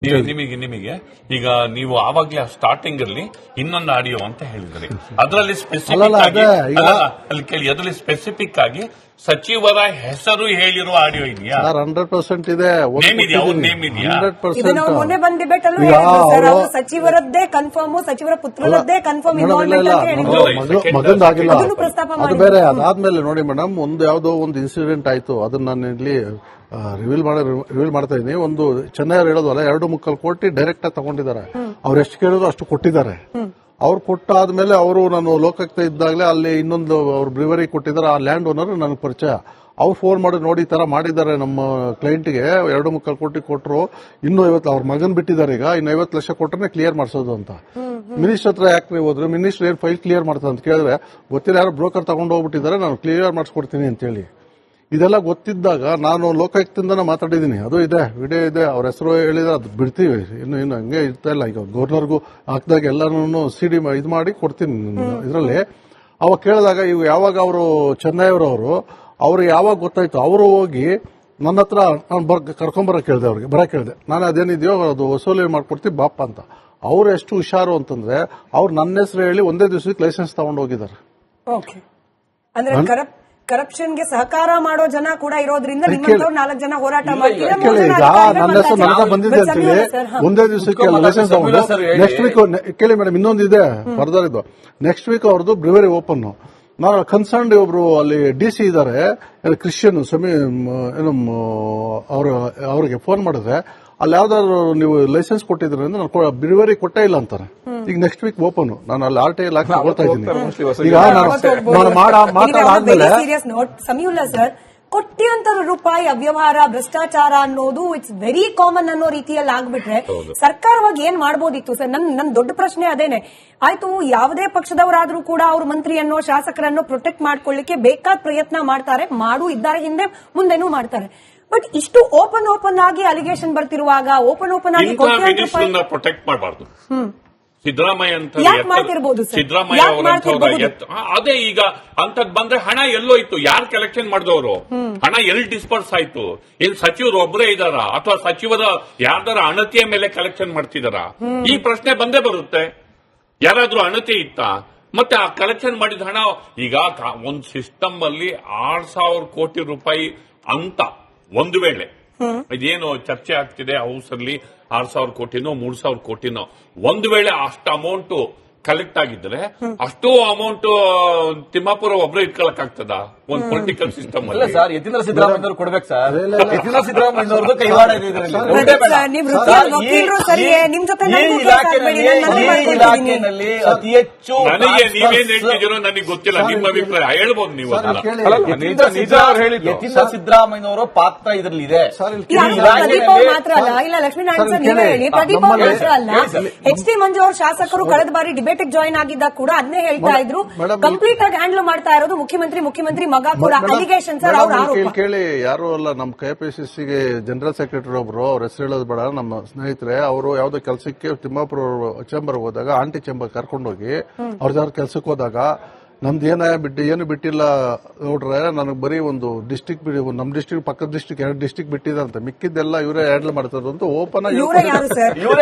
ನಿಮಗೆ ಈಗ ನೀವು ಆವಾಗ್ಲೇ ಸ್ಟಾರ್ಟಿಂಗ್ ಅಲ್ಲಿ ಇನ್ನೊಂದು ಆಡಿಯೋ ಅಂತ ಹೇಳಿದ್ರಿ, ಅದರಲ್ಲಿ ಅದರಲ್ಲಿ ಸ್ಪೆಸಿಫಿಕ್ ಆಗಿ ಸಚಿವರ ಹೆಸರು ಹೇಳಿರುವ ಆಡಿಯೋ ಇದೆಯಾ? 100% ಇದೆ. ನೇಮ್ ಇದೆಯಾ? ಮೊನ್ನೆ ಬಂದ್ ಡಿಬೇಟ್ ಅಲ್ಲೂ ಸಚಿವರದ್ದೇ ಕನ್ಫರ್ಮ್, ಸಚಿವರ ಪುತ್ರರದ್ದೇ ಕನ್ಫರ್ಮ್ ಮಗಂದಾಗಿಲ್ಲ, ಅದು ಬೇರೆ. ಅದಾದ್ಮೇಲೆ ನೋಡಿ ಮೇಡಮ್, ಯಾವುದೋ ಒಂದು ಇನ್ಸಿಡೆಂಟ್ ಆಯ್ತು, ಅದನ್ನ ನಾನು ಇಲ್ಲಿ ರಿವೀಲ್ ಮಾಡ್ತಾ ಇದೀನಿ. ಒಂದು ಚೆನ್ನೈ ಅವ್ರು ಹೇಳೋದಲ್ಲ, 2.25 ಕೋಟಿ ಡೈರೆಕ್ಟ್ ಆಗಿ ತಗೊಂಡಿದ್ದಾರೆ. ಅವ್ರು ಎಷ್ಟು ಕೇಳಿದ್ರು ಅಷ್ಟು ಕೊಟ್ಟಿದ್ದಾರೆ. ಅವ್ರು ಕೊಟ್ಟಾದ್ಮೇಲೆ ಅವರು ನಾನು ಲೋಕಾಯುಕ್ತ ಇದ್ದಾಗಲೇ ಅಲ್ಲಿ ಇನ್ನೊಂದು ಅವ್ರು ಬ್ರಿವರಿ ಕೊಟ್ಟಿದ್ದಾರೆ. ಆ ಲ್ಯಾಂಡ್ ಓನರ್ ನನಗೆ ಪರಿಚಯ. ಅವ್ರು ಫೋನ್ ಮಾಡಿ ನೋಡಿ, ಈ ತರ ಮಾಡಿದ್ದಾರೆ ನಮ್ಮ ಕ್ಲೈಂಟ್ಗೆ, 2.25 ಕೋಟಿ ಕೊಟ್ಟರು, ಇನ್ನೂ 50 ಅವ್ರ ಮಗನ್ ಬಿಟ್ಟಿದ್ದಾರೆ, ಈಗ ಇನ್ನು 50 ಲಕ್ಷ ಕೊಟ್ಟರೆ ಕ್ಲಿಯರ್ ಮಾಡಿಸೋದು ಅಂತ. ಮಿನಿಸ್ಟರ್ ಹತ್ರ ಯಾಕೆ ಹೋದ್ರು? ಮಿನಿಸ್ಟರ್ ಏನ್ ಫೈಲ್ ಕ್ಲಿಯರ್ ಮಾಡ್ತಾರೆ ಅಂತ ಕೇಳಿದ್ರೆ, ಗೊತ್ತಿಲ್ಲ, ಯಾರೋ ಬ್ರೋಕರ್ ತಗೊಂಡು ಹೋಗ್ಬಿಟ್ಟಿದ್ದಾರೆ, ನಾನು ಕ್ಲಿಯರ್ ಮಾಡಿಸ್ಕೊಡ್ತೀನಿ ಅಂತೇಳಿ. ಇದೆಲ್ಲ ಗೊತ್ತಿದ್ದಾಗ ನಾನು ಲೋಕಾಯುಕ್ತದಿಂದನೇ ಮಾತಾಡಿದ್ದೀನಿ, ಅದು ಇದೆ, ವಿಡಿಯೋ ಇದೆ, ಅವ್ರ ಹೆಸರು ಹೇಳಿದ್ರೆ ಅದು ಬಿಡ್ತೀವಿ. ಇನ್ನು ಹಂಗೆ ಇರ್ತಾ ಇಲ್ಲ. ಈಗ ಗವರ್ನರ್ಗೂ ಹಾಕಿದಾಗ ಎಲ್ಲಾನು ಸಿಡಿ ಇದು ಮಾಡಿ ಕೊಡ್ತೀನಿ ಇದರಲ್ಲಿ. ಅವಾಗ ಕೇಳಿದಾಗ ಇವು ಯಾವಾಗ ಅವರು ಚೆನ್ನೈಯವರು ಅವ್ರು ಯಾವಾಗ ಗೊತ್ತಾಯ್ತು, ಅವರು ಹೋಗಿ ನನ್ನ ಹತ್ರ ಕರ್ಕೊಂಬರಕ್ ಕೇಳಿದೆ, ಅವ್ರಿಗೆ ಬರಕ್ ಕೇಳಿದೆ. ನಾನು ಅದೇನಿದೆಯೋ ಅದು ವಸೂಲಿ ಮಾಡ್ಕೊಡ್ತೀವಿ ಬಾಪ ಅಂತ. ಅವ್ರು ಎಷ್ಟು ಹುಷಾರು ಅಂತಂದ್ರೆ, ಅವ್ರು ನನ್ನ ಹೆಸರು ಹೇಳಿ ಒಂದೇ ದಿವಸಕ್ಕೆ ಲೈಸೆನ್ಸ್ ತಗೊಂಡು ಹೋಗಿದ್ದಾರೆ. ಕರಪ್ಷನ್ಗೆ ಸಹಕಾರ ಮಾಡೋ ಜನ ಕೂಡ ಇರೋದ್ರಿಂದ 4 ಜನ ಹೋರಾಟ ಮಾಡ್ತಾರೆ. ನನ್ನ ಹೆಸರು ನನಗೆ ಬಂದಿದೆ ಅಂತೇಳಿ ಒಂದೇ ದಿವಸಕ್ಕೆ ಲೈಸೆನ್ಸ್ ತಗೊಂಡು ನೆಕ್ಸ್ಟ್ ವೀಕ್ ಕೇಳಿ ಮೇಡಮ್, ಇನ್ನೊಂದಿದೆ ಫರ್ದರ್ ಇದು. ನೆಕ್ಸ್ಟ್ ವೀಕ್ ಅವ್ರದ್ದು ಬ್ರಿವರಿ ಓಪನ್. ನಾನು ಕನ್ಸರ್ನ್ಡ್ ಒಬ್ರು ಅಲ್ಲಿ ಡಿಸಿ ಇದ್ದಾರೆ, ಕ್ರಿಶ್ಚಿಯನ್ ಅವ್ರಿಗೆ ಫೋನ್ ಮಾಡಿದ್ರೆ, ಅಲ್ಲಿ ಯಾವ್ದಾದ್ರು ನೀವು ಲೈಸೆನ್ಸ್ ಕೊಟ್ಟಿದ್ರೆ ನಾನು ಬ್ರಿವರಿ ಕೊಟ್ಟೇ ಇಲ್ಲ ಅಂತಾರೆ. ಈಗ ನೆಕ್ಸ್ಟ್ ವೀಕ್ ಓಪನ್. ನಾನು ಅಲ್ಲಿ RTI ಹಾಕಿ ತಗೊಳ್ತಾ ಇದ್ದೀನಿ. ಈಗ ನಾನು ಮಾತಾಡಾದ್ಮೇಲೆ ಸಮೀವುಲ್ಲಾ ಸರ್, ಕೋಟ್ಯಾಂತರ ರೂಪಾಯಿ ಅವ್ಯವಹಾರ, ಭ್ರಷ್ಟಾಚಾರ ಅನ್ನೋದು ಇಟ್ಸ್ ವೆರಿ ಕಾಮನ್ ಅನ್ನೋ ರೀತಿಯಲ್ಲಿ ಆಗ್ಬಿಟ್ರೆ ಸರ್ಕಾರವಾಗಿ ಏನ್ ಮಾಡಬಹುದಿತ್ತು ಸರ್? ನನ್ ದೊಡ್ಡ ಪ್ರಶ್ನೆ ಅದೇನೆ. ಆಯ್ತು, ಯಾವುದೇ ಪಕ್ಷದವರಾದ್ರೂ ಕೂಡ ಅವ್ರ ಮಂತ್ರಿಯನ್ನೋ ಶಾಸಕರನ್ನೋ ಪ್ರೊಟೆಕ್ಟ್ ಮಾಡ್ಕೊಳ್ಳಿಕ್ಕೆ ಬೇಕಾದ ಪ್ರಯತ್ನ ಮಾಡ್ತಾರೆ, ಇದ್ದಾರೆ, ಹಿಂದೆ ಮುಂದೆನೂ ಮಾಡ್ತಾರೆ. ಬಟ್ ಇಷ್ಟು ಓಪನ್ ಆಗಿ ಅಲಿಗೇಷನ್ ಬರ್ತಿರುವಾಗ ಓಪನ್ ಆಗಿ ಪ್ರೊಟೆಕ್ಟ್ ಮಾಡಬಾರ್ದು. ಸಿದ್ದರಾಮಯ್ಯ ಅಂತ ಅದೇ ಈಗ ಅಂತದ್ ಬಂದ್ರೆ ಹಣ ಎಲ್ಲೋಯ್ತು? ಯಾರು ಕಲೆಕ್ಷನ್ ಮಾಡಿದವರು? ಹಣ ಎಲ್ಲಿ ಡಿಸ್ಪರ್ಸ್ ಆಯ್ತು? ಏನ್ ಸಚಿವರು ಒಬ್ಬರೇ ಇದಾರ, ಅಥವಾ ಸಚಿವರ ಯಾರ್ದಾರ ಅಣತಿಯ ಮೇಲೆ ಕಲೆಕ್ಷನ್ ಮಾಡ್ತಿದಾರ? ಈ ಪ್ರಶ್ನೆ ಬಂದೇ ಬರುತ್ತೆ. ಯಾರಾದ್ರೂ ಅಣತಿ ಇತ್ತ? ಮತ್ತೆ ಆ ಕಲೆಕ್ಷನ್ ಮಾಡಿದ ಹಣ ಈಗ ಒಂದು ಸಿಸ್ಟಮ್ ಅಲ್ಲಿ 6,000 ಕೋಟಿ ರೂಪಾಯಿ ಅಂತ ಒಂದು ವೇಳೆ ಇದೇನು ಚರ್ಚೆ ಆಗ್ತಿದೆ ಹೌಸ್ ಅಲ್ಲಿ 6,000 ಕೋಟಿನೋ 3,000 ಕೋಟಿನೋ ಒಂದು ವೇಳೆ ಅಷ್ಟು ಅಮೌಂಟ್ ಕಲೆಕ್ಟ್ ಆಗಿದ್ರೆ ಅಷ್ಟು ಅಮೌಂಟ್ ತಿಮ್ಮಾಪುರ ಒಬ್ಬರೇ ಇಟ್ಕೊಳಕ್ ಆಗ್ತದ ಒಂದು ಪೊಲಿಟಿಕಲ್ ಸಿಸ್ಟಮ್ ಅಲ್ಲಿ? ಸರ್, ಯತೀಂದ್ರ ಸಿದ್ದರಾಮಯ್ಯ ಕೊಡ್ಬೇಕು ಸರ್. ಯತೀಂದ್ರ ಸಿದ್ದರಾಮಯ್ಯವ್ರದ್ದು ಕೈವಾಡ ಇದೆ. ಇಲಾಖೆಯಲ್ಲಿ ಅತಿ ಹೆಚ್ಚು ನನಗೆ ನೀವೇನ್ ಹೇಳ್ತಿದ್ದೀರೋ ನನಗೆ ಗೊತ್ತಿಲ್ಲ, ನಿಮ್ಮ ಅಭಿಪ್ರಾಯ ಹೇಳ್ಬೋದು ನೀವು. ನಿಜ ಹೇಳಿದ್ದು ಯತೀಂದ್ರ ಸಿದ್ದರಾಮಯ್ಯನವರ ಪಾತ್ರ ಇದರಲ್ಲಿ ಇದೆ. ಮಾತ್ರ ಅಲ್ಲ, ಇಲ್ಲ ಲಕ್ಷ್ಮೀನಾರಾಯಣ ಸರ್ ನೀವೇ ಹೇಳಿ, ಪ್ರದೀಪ್ ಅವ್ರು ಮಾತ್ರ ಅಲ್ಲ, HT ಮಂಜು ಅವ್ರ ಶಾಸಕರು ಕಳೆದ ಬಾರಿ ಡಿಬೇಟ್ ಜಾಯಿನ್ ಆಗಿದ್ದಾಗ ಕೂಡ ಅದನ್ನೇ ಹೇಳ್ತಾ ಇದ್ರು. ಕಂಪ್ಲೀಟ್ ಆಗಿ ಹ್ಯಾಂಡಲ್ ಮಾಡ್ತಾ ಇರೋದು ಮುಖ್ಯಮಂತ್ರಿ ಮಗ ಕೂಡ. ಅಲಿಗೇಷನ್ ಸರ್, ಕೇಳಿ, ಯಾರು ಅಲ್ಲ, ನಮ್ಮ KPCCಗೆ ಜನರಲ್ ಸೆಕ್ರೆಟರಿ ಒಬ್ರು, ಅವ್ರ ಹೆಸರು ಹೇಳೋದು ಬೇಡ, ನಮ್ಮ ಸ್ನೇಹಿತರೆ, ಅವರು ಯಾವ್ದೋ ಕೆಲಸಕ್ಕೆ ತಿಮ್ಮಾಪುರ ಚೇಂಬರ್ ಹೋದಾಗ, ಆಂಟಿ ಚೇಂಬರ್ ಕರ್ಕೊಂಡೋಗಿ ಅವ್ರ ಯಾರು ಕೆಲ್ಸಕ್ಕೆ ಹೋದಾಗ, ನಮ್ದು ಏನು ಬಿಟ್ಟಿಲ್ಲ ನೋಡ್ರೆ, ನನಗೆ ಬರೀ ಒಂದು ಡಿಸ್ಟಿಕ್, ನಮ್ ಡಿಸ್ಟಿಕ್ ಪಕ್ಕದ ಡಿಸ್ಟಿಕ್ 2 ಡಿಸ್ಟಿಕ್ ಬಿಟ್ಟಿದೆ ಅಂತ, ಮಿಕ್ಕಿದ್ದೆಲ್ಲ ಇವರೇ ಹ್ಯಾಂಡಲ್ ಮಾಡ್ತಾರೆ ಅಂತ ಓಪನ್ ಆಗಿ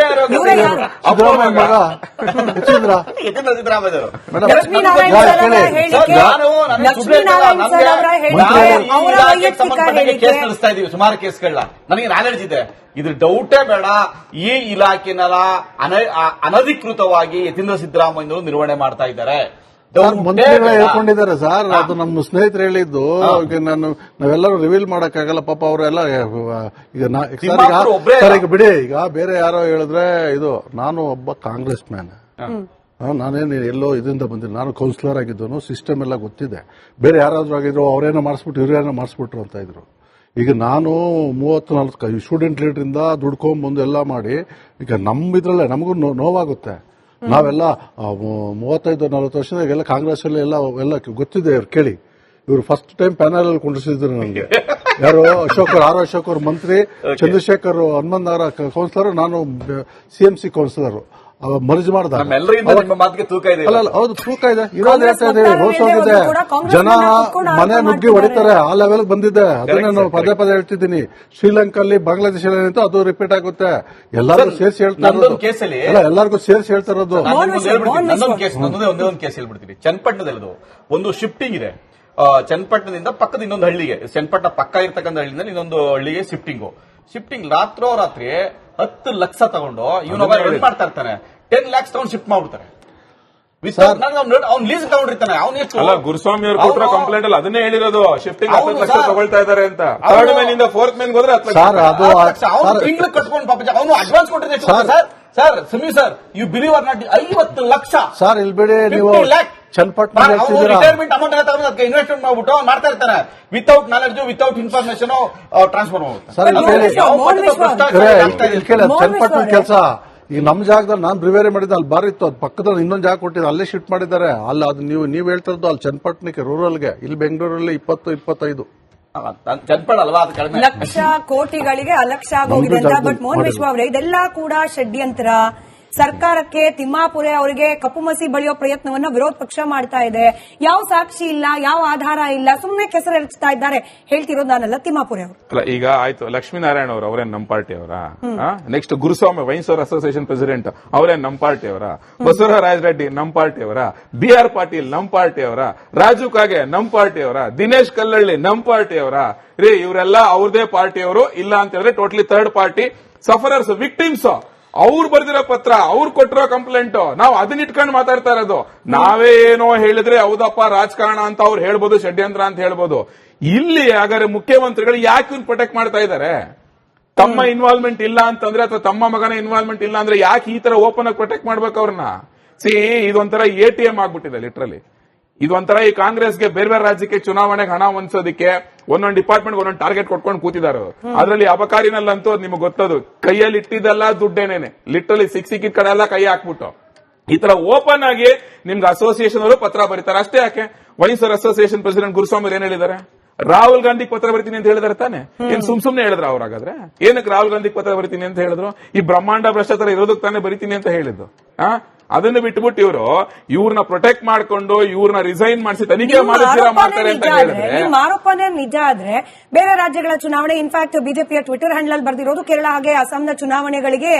ಸಿದ್ದರಾಮಯ್ಯ ಮಗ ಯತೀಂದ್ರ ಸಿದ್ದರಾಮಯ್ಯ ಕೇಸ್ ನಡೆಸ್ತಾ ಇದೀವಿ, ಸುಮಾರು ಕೇಸ್ಗಳನ್ನ. ನನಗೆ ನಾಲೆಡ್ಜ್ ಇದೆ, ಇದು ಡೌಟೇ ಬೇಡ. ಈ ಇಲಾಖೆನೆಲ್ಲ ಅನಧಿಕೃತವಾಗಿ ಯತೀಂದ್ರ ಸಿದ್ದರಾಮಯ್ಯನವರು ನಿರ್ವಹಣೆ ಮಾಡ್ತಾ ಇದ್ದಾರೆ. ಮಂತ್ರಿಗಳೇ ಹೇಳ್ಕೊಂಡಿದ್ದಾರೆ ಸರ್, ಅದು ನಮ್ಮ ಸ್ನೇಹಿತರು ಹೇಳಿದ್ದು. ನಾವೆಲ್ಲರೂ ರಿವೀಲ್ ಮಾಡಕ್ಕಾಗಲ್ಲ, ಪಾಪ ಅವರೆಲ್ಲ. ಈಗ ಬಿಡಿ, ಈಗ ಬೇರೆ ಯಾರೋ ಹೇಳಿದ್ರೆ, ಇದು ನಾನು ಒಬ್ಬ ಕಾಂಗ್ರೆಸ್ ಮ್ಯಾನ್, ನಾನೇನು ಎಲ್ಲೋ ಇದರಿಂದ ಬಂದಿಲ್ಲ, ನಾನು ಕೌನ್ಸಿಲರ್ ಆಗಿದ್ದನು, ಸಿಸ್ಟಮ್ ಎಲ್ಲ ಗೊತ್ತಿದೆ. ಬೇರೆ ಯಾರಾದ್ರೂ ಆಗಿದ್ರು ಅವ್ರೇನೋ ಮಾಡಿಸ್ಬಿಟ್ಟು ಇವ್ರೇನೋ ಮಾಡಿಸ್ಬಿಟ್ರು ಅಂತ ಇದ್ರು. ಈಗ ನಾನು 30-40 ಸ್ಟೂಡೆಂಟ್ ಲೀಡರ್ ಇಂದ ದುಡ್ಕೊಂಡ್ಬಂದು ಎಲ್ಲ ಮಾಡಿ, ಈಗ ಇದ್ರಲ್ಲೇ ನಮಗೂ ನೋವಾಗುತ್ತೆ. ನಾವೆಲ್ಲ 35-40 ವರ್ಷದಾಗೆಲ್ಲ ಕಾಂಗ್ರೆಸ್ ಎಲ್ಲ ಗೊತ್ತಿದೆ. ಇವ್ರು ಕೇಳಿ, ಇವರು ಫಸ್ಟ್ ಟೈಮ್ ಪ್ಯಾನಲ್ ಅಲ್ಲಿ ಕುಂಡಿಸಿದ್ರು ನನಗೆ. ಯಾರು ಆರ್ ಅಶೋಕ್ ಅವ್ರ ಮಂತ್ರಿ, ಚಂದ್ರಶೇಖರ್ ಹನುಮಂತ್ ನಗರ ಕೌನ್ಸಿಲರ್, ನಾನು CMC ಕೌನ್ಸಿಲರ್. ಮರ್ಜ್ ಮಾಡ್ದ ನಮ್ಮೆಲ್ಲರಿಂದ ನಿಮ್ಮ ಮಾತಿಗೆ ತೂಕ ಇದೆ. ಅಲ್ಲ ಹೌದು ತೂಕ ಇದೆ, ಇರೋದು ಕಾಂಗ್ರೆಸ್ ಹೇಳ್ತಾ ಇದೆ, ರೋಸ್ ವಕ್ತಾರರು ಹೋಗಿದೆ, ಕೂಡ ಕಾಂಗ್ರೆಸ್ ಜನ ಕುತ್ಕೊಂಡು ಮನೆ ಆರೋಪ ನುಗ್ಗಿ ಹೊಡಿತಾರೆ, ಆ ಲೆವೆಲ್ ಬಂದಿದೆ. ಅದನ್ನ ನಾನು ಪದೇ ಪದೇ ಹೇಳ್ತಿದ್ದೀನಿ. ಶ್ರೀಲಂಕಲ್ಲಿ ಬಾಂಗ್ಲಾದೇಶ ಏನಿತ್ತು ಅದು ರಿಪೀಟ್ ಆಗುತ್ತೆ. ಎಲ್ಲರಿಗೂ ಸೇರಿಸಿ ಹೇಳ್ತಾ ಇರೋದು, ನನ್ನೊಂದು ಕೇಸಲ್ಲಿ ಎಲ್ಲರಿಗೂ ಸೇರಿಸಿ ಹೇಳ್ತಾ ಇರೋದು. ಒಂದೇ ಒಂದು ಕೇಸ್ ಹೇಳ್ಬಿಡ್ತೀನಿ. ಚನ್ನಪಟ್ಟಣದಲ್ಲದು ಒಂದು ಶಿಫ್ಟಿಂಗ್ ಇದೆ. ಚನ್ನಪಟ್ಟಣದಿಂದ ಪಕ್ಕದ ಇನ್ನೊಂದು ಹಳ್ಳಿಗೆ, ಚನ್ನಪಟ್ಟಣ ಪಕ್ಕ ಇರ್ತಕ್ಕಂಥ ಹಳ್ಳಿಯಿಂದ ಇನ್ನೊಂದು ಹಳ್ಳಿಗೆ ಶಿಫ್ಟಿಂಗ್ ರಾತ್ರಿ 10 ಲಕ್ಷ ತಗೊಂಡು ಇವನೊಬ್ಬ ರನ್ ಮಾಡ್ತಾ ಇರ್ತಾನೆ. 10 lakhs ತಗೊಂಡು ಶಿಫ್ಟ್ ಮಾಡ್ಬಿಡ್ತಾರೆ. ಅವ್ನು ಲೀಸ್ ತಗೊಂಡಿರ್ತಾನೆ. ಅಲ್ಲ, ಗುರುಸ್ವಾಮಿ ಅವರು ಕೊಟ್ಟರೋ ಕಂಪ್ಲೇಂಟ್ ಅಲ್ಲಿ ಅದನ್ನೇ ಹೇಳಿರೋದು, ಶಿಫ್ಟಿಂಗ್ 10 ಲಕ್ಷ ತಗೊಳ್ತಾ ಇದಾರೆ ಅಂತ. ಥರ್ಡ್ ಮ್ಯಾನ್ ಇಂದ ಫೋರ್ತ್ ಮ್ಯಾನ್ ಹೋದ್ರೆ 10 ಲಕ್ಷ. ಅವನು ತಿಂಗಳು ಕಟ್ಕೊಂಡು ಪಾಪ ಅವನು ಅಡ್ವಾನ್ಸ್ ಕೊಟ್ಟಿದೆ sir. Sameer sir, you believe or not, 50 lakh sir. ಇಲ್ಲಿ ಬಿಡಿ, ನೀವು ಚನ್ನಪಟ್ಟಣ ರಿಟೈರ್ಮೆಂಟ್ ಅಮೌಂಟ್ ಎಲ್ಲ ತಗೊಂಡು ಅದಕ್ಕೆ ಇನ್ವೆಸ್ಟ್ಮೆಂಟ್ ಮಾಡ್ಬಿಟ್ಟು ಮಾಡ್ತಾ ಇರ್ತಾರೆ. Without knowledge, without information transfer Channapatna ಕೆಲಸ ಈಗ ನಮ್ ಜಾಗದಲ್ಲಿ ನಾನು ಬ್ರಿವೇರಿ ಮಾಡಿದ್ದೆ, ಅಲ್ಲಿ ಬಾರಿತ್ತು, ಅದು ಪಕ್ಕದಲ್ಲಿ ಇನ್ನೊಂದು ಜಾಗ ಕೊಟ್ಟಿದ್ದು, ಅಲ್ಲೇ ಶಿಫ್ಟ್ ಮಾಡಿದ್ದಾರೆ. ಅಲ್ಲಿ ಅದು ನೀವು ಹೇಳ್ತಿರೋದು ಅಲ್ಲಿ ಚನ್ನಪಟ್ಟಣಕ್ಕೆ, ರೂರಲ್ಗೆ. ಇಲ್ಲಿ ಬೆಂಗಳೂರಲ್ಲಿ 20-25 ಚನ್ನಪಟ್ಟಣ ಅಲ್ವಾ, ಅದು ಕಡಿಮೆ. ಲಕ್ಷ ಕೋಟಿಗಳಿಗೆ ಅಲಕ್ಷ ಆಗೋಗಿದೆ ಅಂತ. ಬಟ್ ಮೋಹನ್ ವಿಶ್ವ ಅವರೇ, ಇದೆಲ್ಲ ಕೂಡ ಷಡ್ಯಂತ್ರ. ಸರ್ಕಾರಕ್ಕೆ ತಿಮ್ಮಾಪುರೆ ಅವರಿಗೆ ಕಪ್ಪು ಮಸಿ ಬಳಿಯೋ ಪ್ರಯತ್ನವನ್ನ ವಿರೋಧ ಪಕ್ಷ ಮಾಡ್ತಾ ಇದೆ. ಯಾವ ಸಾಕ್ಷಿ ಇಲ್ಲ, ಯಾವ ಆಧಾರ ಇಲ್ಲ, ಸುಮ್ಮನೆ ಕೆಸರು ಎರಚ್ತಾ ಇದ್ದಾರೆ. ಹೇಳ್ತಿರೋದು ನಾನಲ್ಲ, ತಿಮ್ಮಾಪುರೆ ಅವರು. ಅಲ್ಲ, ಈಗ ಆಯ್ತು, ಲಕ್ಷ್ಮೀನಾರಾಯಣ ಅವರು ಅವರೇ ನಮ್ಮ ಪಾರ್ಟಿ ಅವರ. ನೆಕ್ಸ್ಟ್ ಗುರುಸ್ವಾಮಿ ವೈನ್ಸೋರ್ ಅಸೋಸಿಯೇಷನ್ ಪ್ರೆಸಿಡೆಂಟ್ ಅವರೇ ನಮ್ಮ ಪಾರ್ಟಿ ಅವರ. ಬಸವರಾಜ ರೆಡ್ಡಿ ನಮ್ಮ ಪಾರ್ಟಿ ಅವರ. BR ಪಾಟೀಲ್ ನಮ್ಮ ಪಾರ್ಟಿ ಅವರ. ರಾಜು ಕಾಗೆ ನಮ್ಮ ಪಾರ್ಟಿ ಅವರ. ದಿನೇಶ್ ಕಲ್ಲಳ್ಳಿ ನಮ್ಮ ಪಾರ್ಟಿ ಅವರ. ರೀ, ಇವರೆಲ್ಲ ಅವ್ರದೇ ಪಾರ್ಟಿ ಅವರು. ಇಲ್ಲ ಅಂತ ಹೇಳಿದ್ರೆ totally third party sufferers, victims. ಅವ್ರು ಬರ್ದಿರೋ ಪತ್ರ, ಅವ್ರು ಕೊಟ್ಟಿರೋ ಕಂಪ್ಲೇಂಟ್, ನಾವು ಅದನ್ನ ಇಟ್ಕೊಂಡು ಮಾತಾಡ್ತಾ ಇರೋದು. ನಾವೇ ಏನೋ ಹೇಳಿದ್ರೆ ಹೌದಪ್ಪ ರಾಜಕಾರಣ ಅಂತ ಅವ್ರು ಹೇಳ್ಬೋದು, ಷಡ್ಯಂತ್ರ ಅಂತ ಹೇಳ್ಬೋದು. ಇಲ್ಲಿ ಹಾಗಾದ್ರೆ ಮುಖ್ಯಮಂತ್ರಿಗಳು ಯಾಕೆ ಇವ್ನು ಪ್ರೊಟೆಕ್ಟ್ ಮಾಡ್ತಾ ಇದ್ದಾರೆ? ತಮ್ಮ ಇನ್ವಾಲ್ವ್ಮೆಂಟ್ ಇಲ್ಲ ಅಂತಂದ್ರೆ, ಅಥವಾ ತಮ್ಮ ಮಗನ ಇನ್ವಾಲ್ವ್ಮೆಂಟ್ ಇಲ್ಲ ಅಂದ್ರೆ ಯಾಕೆ ಈ ತರ ಓಪನ್ ಆಗಿ ಪ್ರೊಟೆಕ್ಟ್ ಮಾಡ್ಬೇಕು ಅವ್ರನ್ನ? ಇದೊಂಥರ ATM ಆಗ್ಬಿಟ್ಟಿದೆ ಲಿಟ್ರಲಿ. ಇದೊಂಥರ ಈ ಕಾಂಗ್ರೆಸ್ಗೆ ಬೇರೆ ಬೇರೆ ರಾಜ್ಯಕ್ಕೆ ಚುನಾವಣೆಗೆ ಹಣ ಹೊಂದಿಸೋದಕ್ಕೆ ಒಂದೊಂದು ಡಿಪಾರ್ಟ್ಮೆಂಟ್ ಒಂದೊಂದು ಟಾರ್ಗೆಟ್ ಕೊಟ್ಕೊಂಡು ಕೂತಿದ್ದಾರೆ. ಅದರಲ್ಲಿ ಅಬಕಾರಿನಲ್ಲಂತೂ ನಿಮ್ಗೆ ಗೊತ್ತದು, ಕೈಯಲ್ಲಿ ಇಟ್ಟಿದ್ದೆಲ್ಲ ದುಡ್ಡೇನೇನೆ. ಲಿಟ್ರಲಿ ಸಿಕ್ಕಿದ ಕಡೆ ಎಲ್ಲ ಕೈ ಹಾಕ್ಬಿಟ್ಟು ಈ ತರ ಓಪನ್ ಆಗಿ ನಿಮ್ಗೆ ಅಸೋಸಿಯೇಷನ್ ಅವರು ಪತ್ರ ಬರೀತಾರೆ. ಅಷ್ಟೇ ಯಾಕೆ, ವೈನ್ಸರ್ ಅಸೋಸಿಯೇಷನ್ ಪ್ರೆಸಿಡೆಂಟ್ ಗುರುಸ್ವಾಮಿ ಏನ್ ಹೇಳಿದ್ದಾರೆ? ರಾಹುಲ್ ಗಾಂಧಿಗೆ ಪತ್ರ ಬರೀತೀನಿ ಅಂತ ಹೇಳಿದಾರೆ ತಾನೆ? ಏನ್ ಸುಮ್ನೆ ಹೇಳಿದ್ರ ಅವ್ರಾಗಾದ್ರೆ? ಏನಕ್ಕೆ ರಾಹುಲ್ ಗಾಂಧಿಗೆ ಪತ್ರ ಬರೀತೀನಿ ಅಂತ ಹೇಳಿದ್ರು? ಈ ಬ್ರಹ್ಮಾಂಡ ಭ್ರಷ್ಟಾಚಾರ ಇರೋದಕ್ಕೆ ತಾನೇ ಬರೀತೀನಿ ಅಂತ ಹೇಳಿದ್ದು. ಅದನ್ನು ಬಿಟ್ಬಿಟ್ಟು ಇವ್ರನ್ನ ಪ್ರೊಟೆಕ್ಟ್ ಮಾಡ್ಕೊಂಡು ಇವ್ರನ್ನ ರಿಸೈನ್ ಮಾಡಿಸಿ ತನಿಖೆ ಮಾಡ್ತಾರೆ ಅಂತ ಹೇಳಿದ್ರೆ, ನಿಮ್ಮ ಆರೋಪನೇ ನಿಜ ಆದ್ರೆ ಬೇರೆ ರಾಜ್ಯಗಳ ಚುನಾವಣೆ, ಇನ್ಫ್ಯಾಕ್ಟ್ ಬಿಜೆಪಿಯ ಟ್ವಿಟರ್ ಹ್ಯಾಂಡಲ್ ಅಲ್ಲಿ ಬರ್ದಿರೋದು ಕೇರಳ ಹಾಗೆ ಅಸ್ಸಾಂನ ಚುನಾವಣೆಗಳಿಗೆ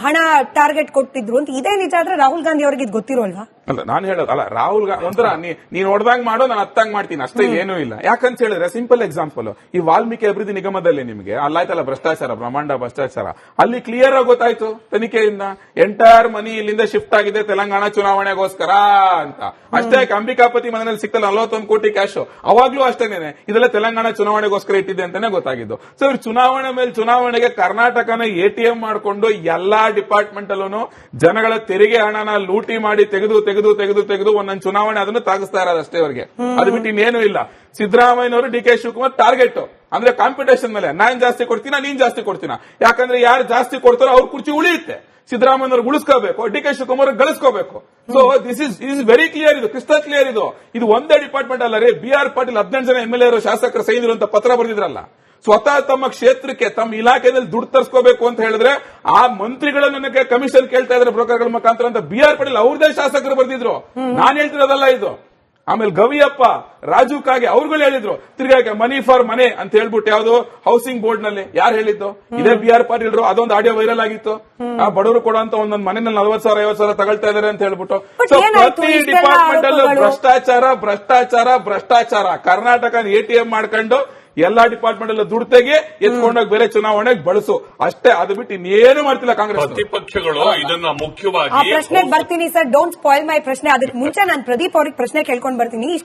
ಹಣ ಟಾರ್ಗೆಟ್ ಕೊಟ್ಟಿದ್ರು ಅಂತ. ಇದೇ ನಿಜ ಆದ್ರೆ ರಾಹುಲ್ ಗಾಂಧಿ ಅವರಿಗೆ ಇದು ಗೊತ್ತಿರೋಲ್ವಾ? ಅಲ್ಲ, ನಾನು ಹೇಳೋದು ಅಲ್ಲ, ರಾಹುಲ್ ಒಂಥರ ನೀನ್ ಹೊಡೆದಂಗ್ ಮಾಡೋ, ನಾನು ಹತ್ತಂಗ್ ಮಾಡ್ತೀನಿ ಅಷ್ಟೇ, ಏನೂ ಇಲ್ಲ. ಯಾಕಂತ ಹೇಳಿದ್ರೆ ಸಿಂಪಲ್ ಎಕ್ಸಾಂಪಲ್, ಈ ವಾಲ್ಮೀಕಿ ಅಭಿವೃದ್ಧಿ ನಿಗಮದಲ್ಲಿ ನಿಮಗೆ ಅಲ್ಲಾಯ್ತಲ್ಲ ಭ್ರಷ್ಟಾಚಾರ, ಬ್ರಹ್ಮಾಂಡ ಭ್ರಷ್ಟಾಚಾರ, ಅಲ್ಲಿ ಕ್ಲಿಯರ್ ಆಗಿ ಗೊತ್ತಾಯ್ತು ತನಿಖೆಯಿಂದ. ಎಂಟೈರ್ ಮನಿ ಇಲ್ಲಿಂದ ಶಿಫ್ಟ್ ಆಗಿದೆ ತೆಲಂಗಾಣ ಚುನಾವಣೆಗೋಸ್ಕರ ಅಂತ. ಅಷ್ಟೇ, ಅಂಬಿಕಾಪತಿ ಮನೆಯಲ್ಲಿ ಸಿಕ್ಕಲ್ಲ 41 ಕೋಟಿ ಕ್ಯಾಶ್, ಅವಾಗ್ಲೂ ಅಷ್ಟೇನೆ ಇದೆಲ್ಲ ತೆಲಂಗಾಣ ಚುನಾವಣೆಗೋಸ್ಕರ ಇಟ್ಟಿದೆ ಅಂತಾನೆ ಗೊತ್ತಾಗಿದ್ದು. ಸೊ ಇವ್ರು ಚುನಾವಣೆ ಮೇಲೆ ಚುನಾವಣೆಗೆ ಕರ್ನಾಟಕನ ATM ಮಾಡ್ಕೊಂಡು ಎಲ್ಲಾ ಡಿಪಾರ್ಟ್ಮೆಂಟ್ ಅಲ್ಲೂ ಜನಗಳ ತೆರಿಗೆ ಹಣನ ಲೂಟಿ ಮಾಡಿ ತೆಗೆದು ಒಂದೊಂದು ಚುನಾವಣೆ ಅದನ್ನು ತಾಗಿಸ್ತಾ ಇರೋದಷ್ಟೇ ಅವರಿಗೆ. ಅದು ಬಿಟ್ಟು ಇನ್ನೇನು ಇಲ್ಲ. ಸಿದ್ದರಾಮಯ್ಯನವರು DK ಶಿವಕುಮಾರ್ ಟಾರ್ಗೆಟ್ ಅಂದ್ರೆ ಕಾಂಪಿಟೇಷನ್ ಮೇಲೆ, ನಾನ್ ಜಾಸ್ತಿ ಕೊಡ್ತೀನ, ನೀನ್ ಜಾಸ್ತಿ ಕೊಡ್ತೀನ. ಯಾಕಂದ್ರೆ ಯಾರು ಜಾಸ್ತಿ ಕೊಡ್ತಾರೋ ಅವ್ರ ಕುರ್ಚಿ ಉಳಿಯುತ್ತೆ. ಸಿದ್ದರಾಮಯ್ಯನವ್ರು ಉಳಿಸ್ಕೋಬೇಕು, DK ಶಿವಕುಮಾರ್ ಗಳಿಸ್ಕೋಬೇಕು. So this is very clear, ಇದು ಕ್ರಿಸ್ಟಲ್ ಕ್ಲಿಯರ್. ಇದು ಒಂದೇ ಡಿಪಾರ್ಟ್ಮೆಂಟ್ ಅಲ್ಲ ರೀ. BR ಪಾಟೀಲ್ 18 ಜನ MLA ಶಾಸಕರ ಸೈನ್ ಇರುವಂತ ಪತ್ರ ಬರೆದಿದ್ರಲ್ಲ. ಸ್ವತಃ ತಮ್ಮ ಕ್ಷೇತ್ರಕ್ಕೆ, ತಮ್ಮ ಇಲಾಖೆಯಲ್ಲಿ ದುಡ್ಡು ತರಿಸ್ಕೋಬೇಕು ಅಂತ ಹೇಳಿದ್ರೆ ಆ ಮಂತ್ರಿಗಳನ್ನ ಕಮಿಷನ್ ಕೇಳ್ತಾ ಇದ್ದಾರೆ ಬ್ರೋಕರ್ಗಳ ಮುಖಾಂತರ ಅಂತ BR ಪಾಟೀಲ್ ಅವ್ರದೇ ಶಾಸಕರು ಬರೆದಿದ್ರು. ನಾನ್ ಹೇಳ್ತಿರೋದಲ್ಲ ಇದು. ಆಮೇಲೆ ಗವಿಯಪ್ಪ, ರಾಜು ಕಾಗೆ ಅವ್ರುಗಳು ಹೇಳಿದ್ರು. ತಿರ್ಗಾಕೆ ಮನಿ ಫಾರ್ ಮನೆ ಅಂತ ಹೇಳ್ಬಿಟ್ಟು ಯಾವ್ದು ಹೌಸಿಂಗ್ ಬೋರ್ಡ್ ನಲ್ಲಿ ಯಾರು ಹೇಳಿದ್ದು? ಇದೇ BR ಪಾಟೀಲ್ರು. ಅದೊಂದು ಆಡಿಯೋ ವೈರಲ್ ಆಗಿತ್ತು. ಆ ಬಡವರು ಕೊಡುವಂತ ಒಂದೊಂದು ಮನೆಯಲ್ಲಿ 40,000-50,000 ತಗೊಳ್ತಾ ಇದಾರೆ ಅಂತ ಹೇಳ್ಬಿಟ್ಟು. ಸೊ ಪ್ರತಿ ಡಿಪಾರ್ಟ್ಮೆಂಟ್ ಅಲ್ಲೂ ಭ್ರಷ್ಟಾಚಾರ. ಕರ್ನಾಟಕ ATM ಮಾಡ್ಕೊಂಡು ಎಲ್ಲಾ ಡಿಪಾರ್ಟ್ಮೆಂಟ್ ಅಲ್ಲೂ ದುಡ್ಡು ತೆಗಿ, ಎತ್ಕೊಂಡೋಗಿ ಬೇರೆ ಚುನಾವಣೆಗೆ ಬಳಸು ಅಷ್ಟೇ. ಅದು ಬಿಟ್ಟು ಇನ್ನೇನು ಮಾಡ್ತಿಲ್ಲ ಕಾಂಗ್ರೆಸ್. ಪ್ರತಿಪಕ್ಷಗಳು ಇದನ್ನ ಆ ಮುಖ್ಯವಾಗಿ ಪ್ರಶ್ನೆಗೆ ಬರ್ತೀನಿ ಸರ್. ಡೋಂಟ್ ಸ್ಪಾಯ್ಲ್ ಮೈ ಪ್ರಶ್ನೆ. ಅದಕ್ಕೆ ಮುಂಚೆ ನಾನು ಪ್ರದೀಪ್ ಅವ್ರಿಗೆ ಪ್ರಶ್ನೆ ಕೇಳ್ಕೊಂಡು ಬರ್ತೀನಿ.